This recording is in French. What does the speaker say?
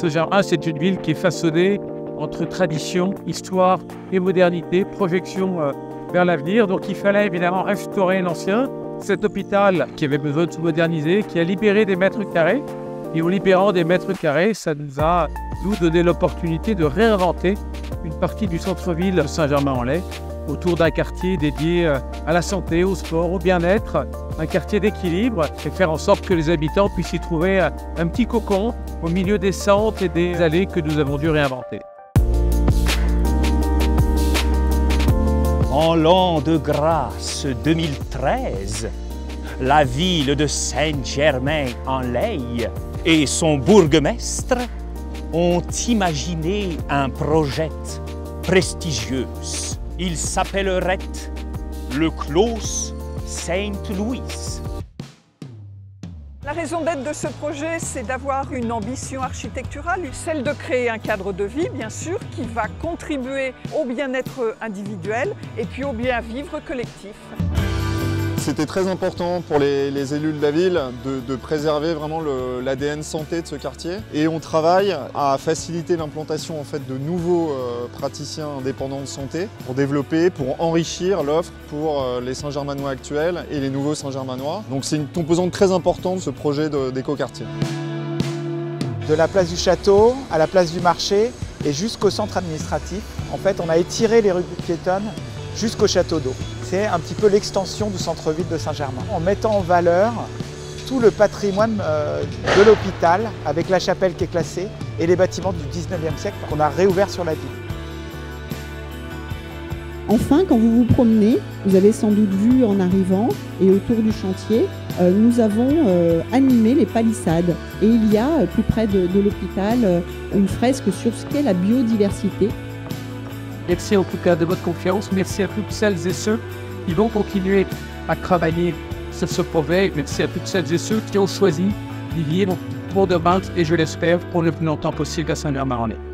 Saint-Germain, c'est une ville qui est façonnée entre tradition, histoire et modernité, projection vers l'avenir. Donc il fallait évidemment restaurer l'ancien, cet hôpital qui avait besoin de se moderniser, qui a libéré des mètres carrés. Et en libérant des mètres carrés, ça nous a donné l'opportunité de réinventer une partie du centre-ville de Saint-Germain-en-Laye autour d'un quartier dédié à la santé, au sport, au bien-être, un quartier d'équilibre et faire en sorte que les habitants puissent y trouver un petit cocon au milieu des centres et des allées que nous avons dû réinventer. En l'an de grâce 2013, la ville de Saint-Germain-en-Laye et son bourgmestre ont imaginé un projet prestigieux. Il s'appellerait le Clos Sainte-Louis. La raison d'être de ce projet, c'est d'avoir une ambition architecturale, celle de créer un cadre de vie, bien sûr, qui va contribuer au bien-être individuel et puis au bien-vivre collectif. C'était très important pour les élus de la ville de préserver vraiment l'ADN santé de ce quartier. Et on travaille à faciliter l'implantation en fait, de nouveaux praticiens indépendants de santé pour développer, pour enrichir l'offre pour les Saint-Germanois actuels et les nouveaux Saint-Germanois. Donc c'est une composante très importante de ce projet d'écoquartier. De la place du château à la place du marché et jusqu'au centre administratif, en fait, on a étiré les rues piétonnes jusqu'au château d'eau. C'est un petit peu l'extension du centre-ville de Saint-Germain, en mettant en valeur tout le patrimoine de l'hôpital, avec la chapelle qui est classée, et les bâtiments du 19e siècle qu'on a réouverts sur la ville. Enfin, quand vous vous promenez, vous avez sans doute vu en arrivant, et autour du chantier, nous avons animé les palissades. Et il y a, plus près de l'hôpital, une fresque sur ce qu'est la biodiversité. Merci en tout cas de votre confiance. Merci à toutes celles et ceux qui vont continuer à travailler sur ce projet. Merci à toutes celles et ceux qui ont choisi d'y vivre pour demain et je l'espère pour le plus longtemps possible à Saint-Germain-en-Laye.